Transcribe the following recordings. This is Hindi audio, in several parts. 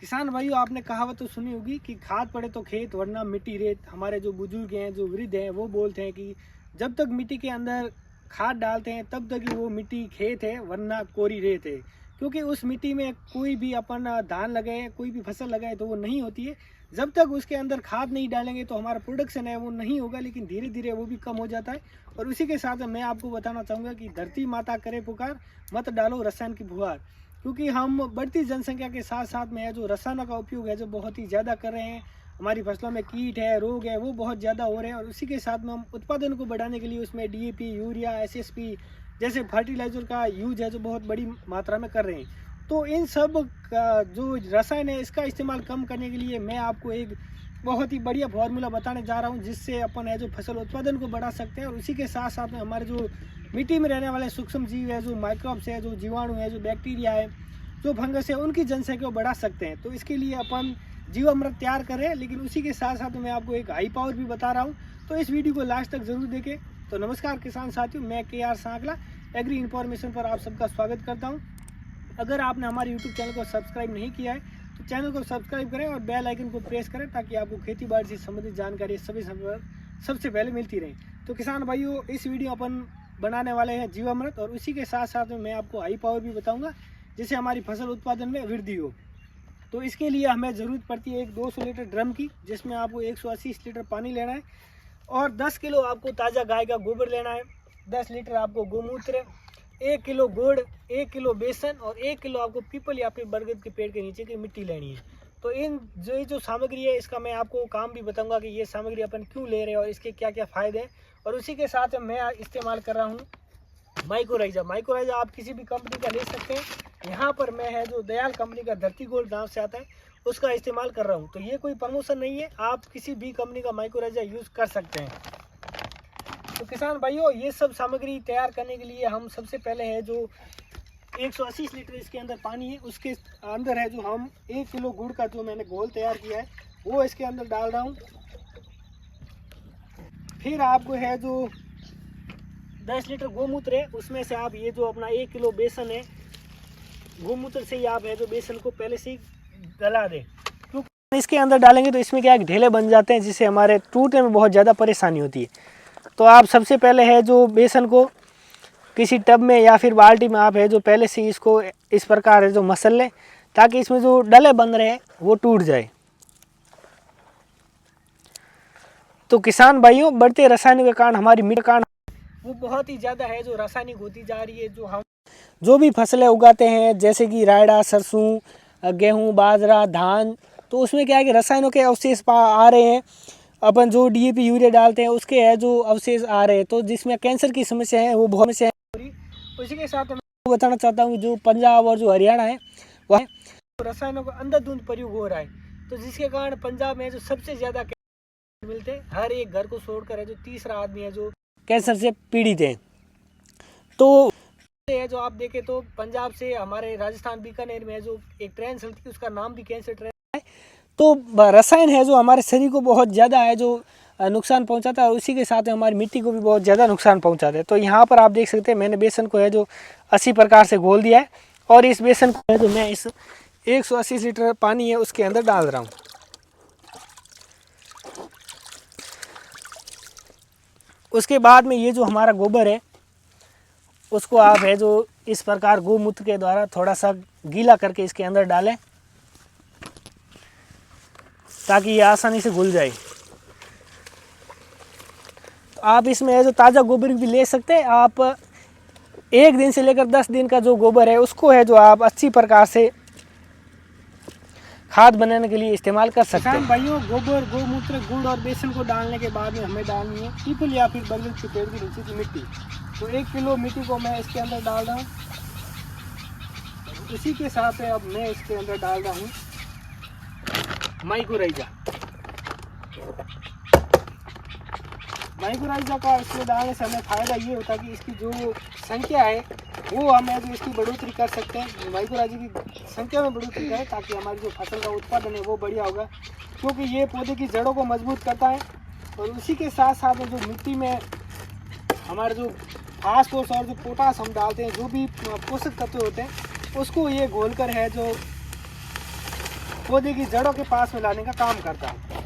किसान भाइयों, आपने कहावत तो सुनी होगी कि खाद पड़े तो खेत वरना मिट्टी रेत। हमारे जो बुजुर्ग हैं, जो वृद्ध हैं, वो बोलते हैं कि जब तक मिट्टी के अंदर खाद डालते हैं तब तक ही वो मिट्टी खेत है वरना कोरी रेत है। क्योंकि उस मिट्टी में कोई भी अपन धान लगाए, कोई भी फसल लगाए तो वो नहीं होती है। जब तक उसके अंदर खाद नहीं डालेंगे तो हमारा प्रोडक्शन है वो नहीं होगा, लेकिन धीरे धीरे वो भी कम हो जाता है। और उसी के साथ मैं आपको बताना चाहूँगा कि धरती माता करे पुकार, मत डालो रसायन की फुहार। क्योंकि हम बढ़ती जनसंख्या के साथ साथ में है जो रसायनों का उपयोग है जो बहुत ही ज़्यादा कर रहे हैं। हमारी फसलों में कीट है, रोग है, वो बहुत ज़्यादा हो रहे हैं। और उसी के साथ में हम उत्पादन को बढ़ाने के लिए उसमें डीएपी, यूरिया, एसएसपी जैसे फर्टिलाइजर का यूज है जो बहुत बड़ी मात्रा में कर रहे हैं। तो इन सब का जो रसायन है इसका इस्तेमाल कम करने के लिए मैं आपको एक बहुत ही बढ़िया फार्मूला बताने जा रहा हूँ, जिससे अपन है जो फसल उत्पादन को बढ़ा सकते हैं। और उसी के साथ साथ में हमारे जो मिट्टी में रहने वाले सूक्ष्म जीव है, जो माइक्रोब्स है, जो जीवाणु है, जो बैक्टीरिया है, जो फंगस है, उनकी जनसंख्या को बढ़ा सकते हैं। तो इसके लिए अपन जीवामृत तैयार करें, लेकिन उसी के साथ साथ मैं आपको एक हाई पावर भी बता रहा हूँ। तो इस वीडियो को लास्ट तक जरूर देखें। तो नमस्कार किसान साथियों, मैं KR सांकला एग्री इन्फॉर्मेशन पर आप सबका स्वागत करता हूँ। अगर आपने हमारे YouTube चैनल को सब्सक्राइब नहीं किया है तो चैनल को सब्सक्राइब करें और बेल आइकन को प्रेस करें, ताकि आपको खेती बाड़ी से संबंधित जानकारी सबसे पहले मिलती रहे। तो किसान भाइयों, इस वीडियो अपन बनाने वाले हैं जीवामृत, और उसी के साथ साथ में मैं आपको हाई पावर भी बताऊंगा, जिससे हमारी फसल उत्पादन में वृद्धि हो। तो इसके लिए हमें ज़रूरत पड़ती है एक 200 लीटर ड्रम की, जिसमें आपको 180 लीटर पानी लेना है, और 10 किलो आपको ताज़ा गाय का गोबर लेना है, 10 लीटर आपको गोमूत्र, 1 किलो गुड़, 1 किलो बेसन, और 1 किलो आपको पीपल या फिर बरगद के पेड़ के नीचे की मिट्टी लेनी है। तो इन जो सामग्री है इसका मैं आपको काम भी बताऊंगा कि ये सामग्री अपन क्यों ले रहे हैं और इसके क्या क्या फ़ायदे हैं। और उसी के साथ मैं इस्तेमाल कर रहा हूँ माइक्रोराइजा। माइक्रोराइजा आप किसी भी कंपनी का ले सकते हैं। यहाँ पर मैं है जो दयाल कंपनी का धरती गोल्ड नाम से आता है उसका इस्तेमाल कर रहा हूँ। तो ये कोई प्रमोशन नहीं है, आप किसी भी कंपनी का माइक्रोराइजा यूज़ कर सकते हैं। तो किसान भाइयों, ये सब सामग्री तैयार करने के लिए हम सबसे पहले है जो 180 लीटर इसके अंदर पानी है, उसके अंदर है जो हम 1 किलो गुड़ का जो मैंने घोल तैयार किया है वो इसके अंदर डाल रहा हूँ। फिर आपको है जो 10 लीटर गोमूत्र है, उसमें से आप ये जो अपना 1 किलो बेसन है, गोमूत्र से ही आप है जो बेसन को पहले से ही गला दें। क्योंकि इसके अंदर डालेंगे तो इसमें क्या है, ढेले बन जाते हैं, जिससे हमारे टूटने में बहुत ज़्यादा परेशानी होती है। तो आप सबसे पहले है जो बेसन को किसी टब में या फिर बाल्टी में आप है जो पहले से इसको इस प्रकार है जो मसल लें, ताकि इसमें जो डले बन रहे हैं वो टूट जाए। तो किसान भाइयों, बढ़ते रसायनों के कारण हमारी मिट्टी वो बहुत ही ज़्यादा है जो रासायनिक होती जा रही है। जो हम जो भी फसलें उगाते हैं जैसे कि रायड़ा, सरसों, गेहूँ, बाजरा, धान, तो उसमें क्या है कि रसायनों के अवशेष आ रहे हैं। अपन जो डीएपी, यूरिया डालते हैं उसके है जो अवशेष आ रहे हैं, तो जिसमें कैंसर की समस्या है वो बहुत समस्या है। उसी के साथ मैं बताना चाहता हूँ जो पंजाब और जो हरियाणा है वह रसायनों का अंधाधुंध प्रयोग हो रहा है। तो जिसके कारण पंजाब में जो सबसे ज़्यादा कैंसर मिलते हैं, हर एक घर को छोड़कर है जो तीसरा आदमी है जो कैंसर से पीड़ित है। तो है जो आप देखें तो पंजाब से हमारे राजस्थान बीकानेर में जो एक ट्रेन चलती है उसका नाम भी कैंसर ट्रेन है। तो रसायन है जो हमारे शरीर को बहुत ज़्यादा है जो नुकसान पहुंचाता है, और उसी के साथ में हमारी मिट्टी को भी बहुत ज़्यादा नुकसान पहुंचाता है। तो यहाँ पर आप देख सकते हैं मैंने बेसन को है जो 80 प्रकार से घोल दिया है, और इस बेसन को है जो मैं इस 180 लीटर पानी है उसके अंदर डाल रहा हूँ। उसके बाद में ये जो हमारा गोबर है उसको आप है जो इस प्रकार गोमूत्र के द्वारा थोड़ा सा गीला करके इसके अंदर डालें, ताकि ये आसानी से घुल जाए। तो आप इसमें है जो ताज़ा गोबर भी ले सकते हैं। आप 1 दिन से लेकर 10 दिन का जो गोबर है उसको है जो आप अच्छी प्रकार से खाद बनाने के लिए इस्तेमाल कर सकते हैं। भाइयों, गोबर, गोमूत्र, गुड़ और बेसन को डालने के बाद में हमें डालनी है पीपल या फिर बरगद के पेड़ के नीचे की मिट्टी। तो 1 किलो मिट्टी को मैं इसके अंदर डाल रहा हूँ। इसी के साथ अब मैं इसके अंदर डाल रहा हूँ माइक्रोराइजा। माइक्रोराइजा का इसमें डालने से हमें फ़ायदा ये होता है कि इसकी जो संख्या है वो हमें जो इसकी बढ़ोतरी कर सकते हैं। माइक्रोराइजा की संख्या में बढ़ोतरी करें ताकि हमारी जो फसल का उत्पादन है वो बढ़िया होगा, क्योंकि ये पौधे की जड़ों को मजबूत करता है। और उसी के साथ साथ में जो मिट्टी में हमारे जो फास्फोरस और जो पोटास हम डालते हैं, जो भी पोषक तत्व होते हैं, उसको ये घोल कर है जो पौधे की जड़ों के पास में लाने का काम करता है।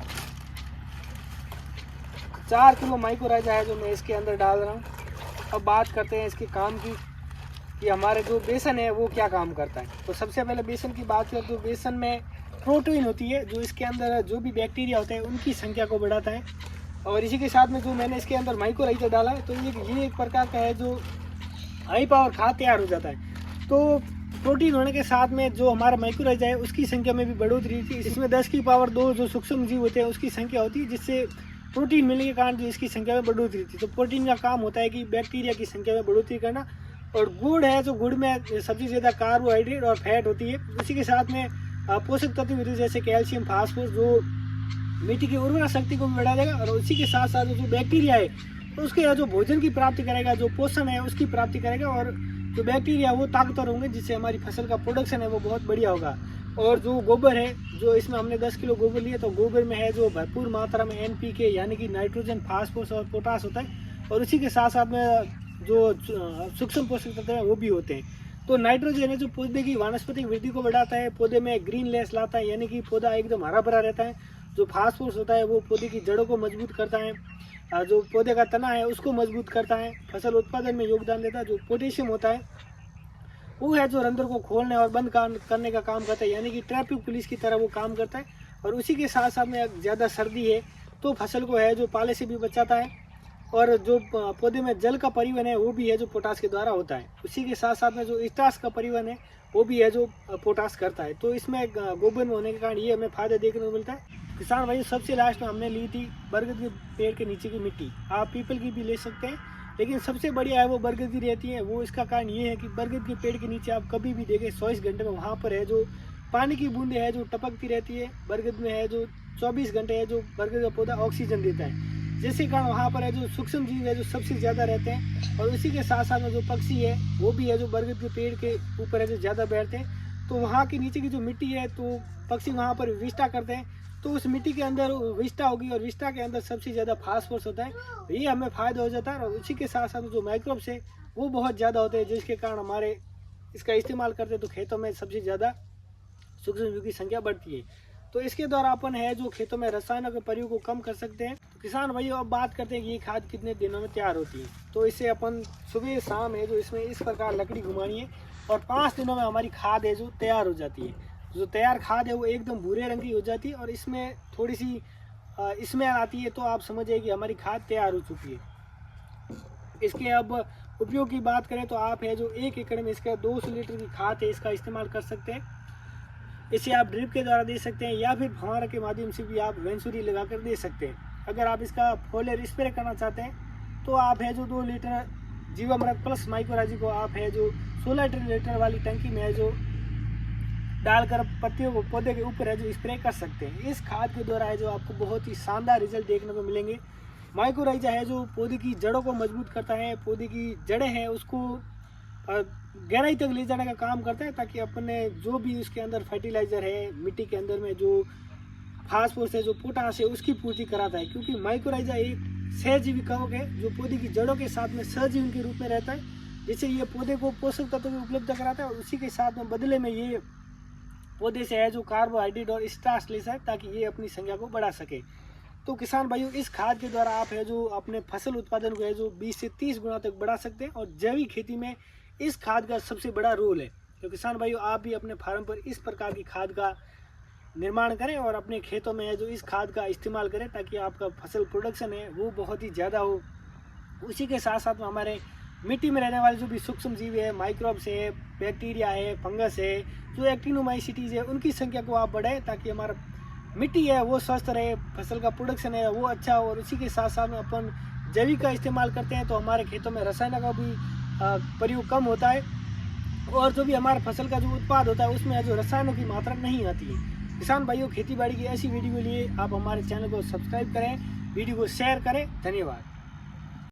4 किलो माइक्रोराइजा है जो मैं इसके अंदर डाल रहा हूँ। अब बात करते हैं इसके काम की कि हमारे जो बेसन है वो क्या काम करता है। तो सबसे पहले बेसन की बात करें तो बेसन में प्रोटीन होती है जो इसके अंदर जो भी बैक्टीरिया होते हैं उनकी संख्या को बढ़ाता है। और इसी के साथ में जो मैंने इसके अंदर माइक्रोराइजा डाला है तो ये एक प्रकार का है जो हाई पावर खाद तैयार हो जाता है। तो प्रोटीन होने के साथ में जो हमारा माइक्रोराइजा है उसकी संख्या में भी बढ़ोतरी थी। इसमें 10 की पावर 2 जो सूक्ष्म जीव होते हैं उसकी संख्या होती है, जिससे प्रोटीन मिलने के कारण जो इसकी संख्या में बढ़ोतरी थी। तो प्रोटीन का काम होता है कि बैक्टीरिया की संख्या में बढ़ोतरी करना। और गुड़ है जो गुड़ में सबसे ज़्यादा कार्बोहाइड्रेट और फैट होती है। उसी के साथ में पोषक तत्व होते हैं जैसे कैल्शियम, फास्फोरस जो मिट्टी की उर्वरा शक्ति को भी बढ़ा देगा। और उसी के साथ साथ जो बैक्टीरिया है तो उसके जो भोजन की प्राप्ति करेगा, जो पोषण है उसकी प्राप्ति करेगा। और जो बैक्टीरिया वो ताकतवर होंगे जिससे हमारी फसल का प्रोडक्शन है वो बहुत बढ़िया होगा। और जो गोबर है जो इसमें हमने 10 किलो गोबर लिए तो गोबर में है जो भरपूर मात्रा में NPK यानी कि नाइट्रोजन, फास्फोरस और पोटास होता है। और उसी के साथ साथ में जो सूक्ष्म पोषक तत्व है वो भी होते हैं। तो नाइट्रोजन है जो पौधे की वानस्पतिक वृद्धि को बढ़ाता है, पौधे में ग्रीन लेस लाता है यानी कि पौधा एकदम हरा भरा रहता है। जो फास्फोरस होता है वो पौधे की जड़ों को मजबूत करता है, जो पौधे का तना है उसको मजबूत करता है, फसल उत्पादन में योगदान देता है। जो पोटेशियम होता है वो है जो रंध्र को खोलने और बंद करने का काम करता है यानी कि ट्रैफिक पुलिस की तरह वो काम करता है। और उसी के साथ साथ में ज़्यादा सर्दी है तो फसल को है जो पाले से भी बचाता है। और जो पौधे में जल का परिवहन है वो भी है जो पोटास के द्वारा होता है। उसी के साथ साथ में जो स्टार्च का परिवहन है वो भी है जो पोटास करता है। तो इसमें गोबर में होने के कारण ये हमें फायदा देखने को मिलता है। किसान भाई सबसे लास्ट में हमने ली थी बरगद के पेड़ के नीचे की मिट्टी। आप पीपल की भी ले सकते हैं लेकिन सबसे बढ़िया है वो बरगद की रहती है। वो इसका कारण ये है कि बरगद के पेड़ के नीचे आप कभी भी देखें 24 घंटे में वहाँ पर है जो पानी की बूंदें है जो टपकती रहती है। बरगद में है जो 24 घंटे है जो बरगद का पौधा ऑक्सीजन देता है, जिसके कारण वहाँ पर है जो सूक्ष्म जीव है जो सबसे ज़्यादा रहते हैं। और उसी के साथ साथ में जो पक्षी है वो भी है जो बरगद के पेड़ के ऊपर है जो ज़्यादा बैठते हैं। तो वहाँ के नीचे की जो मिट्टी है तो पक्षी वहाँ पर विष्टा करते हैं। तो उस मिट्टी के अंदर विष्टा होगी और विष्टा के अंदर सबसे ज़्यादा फास्फोरस होता है, ये हमें फ़ायदा हो जाता है। और उसी के साथ साथ जो माइक्रोब्स है वो बहुत ज़्यादा होते हैं जिसके कारण हमारे इसका इस्तेमाल करते हैं तो खेतों में सबसे ज़्यादा सूक्ष्म जीव की संख्या बढ़ती है। तो इसके द्वारा अपन है जो खेतों में रसायनों के प्रयोग को कम कर सकते हैं। तो किसान भाइयों अब बात करते हैं कि ये खाद कितने दिनों में तैयार होती है। तो इसे अपन सुबह शाम है जो इसमें इस प्रकार लकड़ी घुमानी है और 5 दिनों में हमारी खाद है जो तैयार हो जाती है। जो तैयार खाद है वो एकदम भूरे रंग की हो जाती है और इसमें थोड़ी सी स्मेल आती है तो आप समझिए कि हमारी खाद तैयार हो चुकी है। इसके अब उपयोग की बात करें तो आप है जो 1 एकड़ में इसका 200 लीटर की खाद है इसका इस्तेमाल कर सकते हैं। इसे आप ड्रिप के द्वारा दे सकते हैं या फिर फव्वारा के माध्यम से भी आप वेंसुरी लगाकर दे सकते हैं। अगर आप इसका फोलियर स्प्रे करना चाहते हैं तो आप है जो 2 लीटर जीवामृत प्लस माइक्रोराइजा को आप है जो 16 लीटर वाली टंकी में है जो डालकर पत्तियों को पौधे के ऊपर है जो स्प्रे कर सकते हैं। इस खाद के द्वारा है जो आपको बहुत ही शानदार रिजल्ट देखने को मिलेंगे। माइक्रोराइजा है जो पौधे की जड़ों को मजबूत करता है, पौधे की जड़ें हैं उसको गहराई तक ले जाने का काम करता है ताकि अपने जो भी उसके अंदर फर्टिलाइजर है मिट्टी के अंदर में जो फास्फोरस है जो पोटास है उसकी पूर्ति कराता है। क्योंकि माइक्रोराइजा एक सहजीवी कवक है जो पौधे की जड़ों के साथ में सहजीवी के रूप में रहता है, जिससे ये पौधे को पोषक तत्व उपलब्ध कराता है। और उसी के साथ में बदले में ये पौधे से है जो कार्बोहाइड्रेट और स्टार्च लेता है ताकि ये अपनी संख्या को बढ़ा सके। तो किसान भाइयों इस खाद के द्वारा आप है जो अपने फसल उत्पादन को है जो 20 से 30 गुना तक बढ़ा सकते हैं। और जैविक खेती में इस खाद का सबसे बड़ा रोल है। तो किसान भाइयों आप भी अपने फार्म पर इस प्रकार की खाद का निर्माण करें और अपने खेतों में है जो इस खाद का इस्तेमाल करें ताकि आपका फसल प्रोडक्शन है वो बहुत ही ज़्यादा हो। उसी के साथ साथ में हमारे मिट्टी में रहने वाले जो भी सूक्ष्म जीव है, माइक्रोब्स है, बैक्टीरिया है, फंगस है, जो एक्टिनोमाइसीटीज है उनकी संख्या को आप बढ़ाएं ताकि हमारा मिट्टी है वो स्वस्थ रहे, फसल का प्रोडक्शन है वो अच्छा हो। और उसी के साथ साथ में अपन जैविक का इस्तेमाल करते हैं तो हमारे खेतों में रसायन का भी प्रयोग कम होता है और जो भी हमारे फसल का जो उत्पाद होता है उसमें जो रसायनों की मात्रा नहीं आती है। किसान भाइयों खेती बाड़ी की ऐसी वीडियो के लिए आप हमारे चैनल को सब्सक्राइब करें, वीडियो को शेयर करें। धन्यवाद।